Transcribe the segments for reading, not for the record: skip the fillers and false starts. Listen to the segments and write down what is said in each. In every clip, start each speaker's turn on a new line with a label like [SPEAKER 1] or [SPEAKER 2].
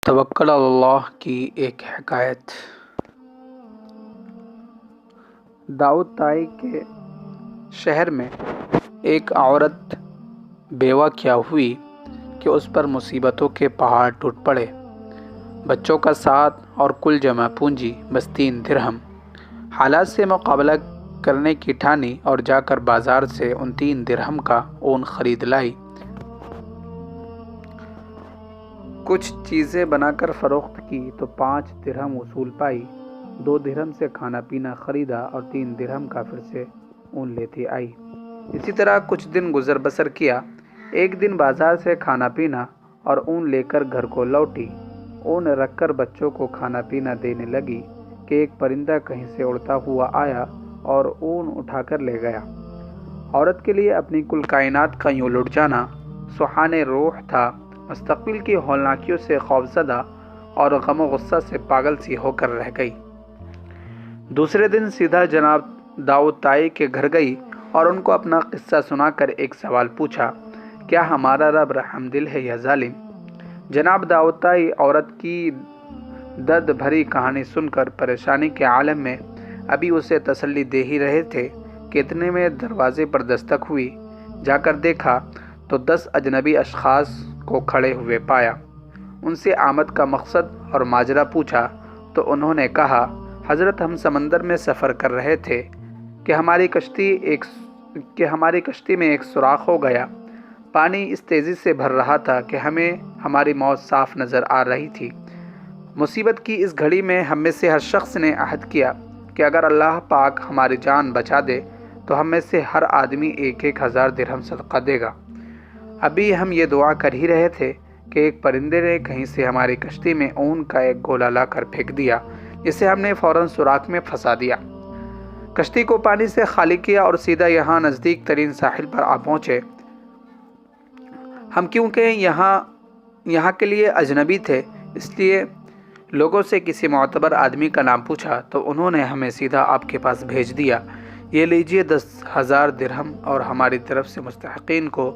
[SPEAKER 1] توکل اللہ کی ایک حکایت۔ داؤد طائی کے شہر میں ایک عورت بیوہ کیا ہوئی کہ اس پر مصیبتوں کے پہاڑ ٹوٹ پڑے۔ بچوں کا ساتھ اور کل جمع پونجی بس 3 درہم۔ حالات سے مقابلہ کرنے کی ٹھانی اور جا کر بازار سے ان 3 درہم کا اون خرید لائی۔ کچھ چیزیں بنا کر فروخت کی تو 5 درہم وصول پائی۔ 2 درہم سے کھانا پینا خریدا اور 3 درہم کا پھر سے اون لیتی آئی۔ اسی طرح کچھ دن گزر بسر کیا۔ ایک دن بازار سے کھانا پینا اور اون لے کر گھر کو لوٹی۔ اون رکھ کر بچوں کو کھانا پینا دینے لگی کہ ایک پرندہ کہیں سے اڑتا ہوا آیا اور اون اٹھا کر لے گیا۔ عورت کے لیے اپنی کل کائنات کا یوں لٹ جانا سوہان روح تھا۔ مستقبل کی ہولناکیوں سے خوفزدہ اور غم و غصہ سے پاگل سی ہو کر رہ گئی۔ دوسرے دن سیدھا جناب داؤد طائی کے گھر گئی اور ان کو اپنا قصہ سنا کر ایک سوال پوچھا، کیا ہمارا رب رحم دل ہے یا ظالم؟ جناب داؤد طائی عورت کی درد بھری کہانی سن کر پریشانی کے عالم میں ابھی اسے تسلی دے ہی رہے تھے کہ اتنے میں دروازے پر دستک ہوئی۔ جا کر دیکھا تو 10 اجنبی اشخاص کو کھڑے ہوئے پایا۔ ان سے آمد کا مقصد اور ماجرا پوچھا تو انہوں نے کہا، حضرت ہم سمندر میں سفر کر رہے تھے کہ ہماری کشتی میں ایک سوراخ ہو گیا۔ پانی اس تیزی سے بھر رہا تھا کہ ہمیں ہماری موت صاف نظر آ رہی تھی۔ مصیبت کی اس گھڑی میں ہم میں سے ہر شخص نے عہد کیا کہ اگر اللہ پاک ہماری جان بچا دے تو ہم میں سے ہر آدمی 1,000 درہم صدقہ دے گا۔ ابھی ہم یہ دعا کر ہی رہے تھے کہ ایک پرندے نے کہیں سے ہماری کشتی میں اون کا ایک گولا لا کر پھینک دیا، جسے ہم نے فوراً سوراخ میں پھنسا دیا۔ کشتی کو پانی سے خالی کیا اور سیدھا یہاں نزدیک ترین ساحل پر آ پہنچے۔ ہم کیونکہ یہاں کے لیے اجنبی تھے، اس لیے لوگوں سے کسی معتبر آدمی کا نام پوچھا تو انہوں نے ہمیں سیدھا آپ کے پاس بھیج دیا۔ یہ لیجئے 10,000 درہم اور ہماری طرف سے مستحقین کو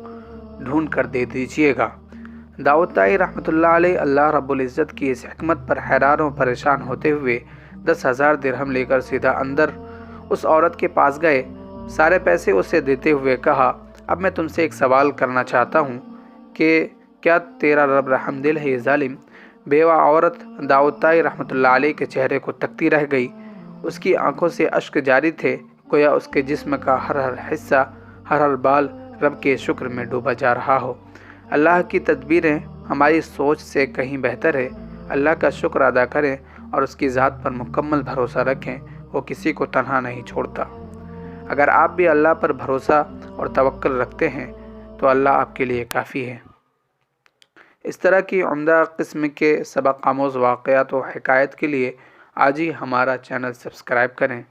[SPEAKER 1] ڈھونڈ کر دے دیجئے گا۔ داؤد طائی رحمۃ اللہ علیہ اللہ رب العزت کی اس حکمت پر حیران و پریشان ہوتے ہوئے 10,000 درہم لے کر سیدھا اندر اس عورت کے پاس گئے۔ سارے پیسے اسے دیتے ہوئے کہا، اب میں تم سے ایک سوال کرنا چاہتا ہوں کہ کیا تیرا رب رحم دل ہے یا ظالم؟ بیوہ عورت داؤد طائی رحمۃ اللہ علیہ کے چہرے کو تکتی رہ گئی۔ اس کی آنکھوں سے اشک جاری تھے، گویا اس کے جسم کا ہر حصہ، ہر بال رب کے شکر میں ڈوبا جا رہا ہو۔ اللہ کی تدبیریں ہماری سوچ سے کہیں بہتر ہے۔ اللہ کا شکر ادا کریں اور اس کی ذات پر مکمل بھروسہ رکھیں، وہ کسی کو تنہا نہیں چھوڑتا۔ اگر آپ بھی اللہ پر بھروسہ اور توکل رکھتے ہیں تو اللہ آپ کے لیے کافی ہے۔ اس طرح کی عمدہ قسم کے سبق آموز واقعات و حکایت کے لیے آج ہی ہمارا چینل سبسکرائب کریں۔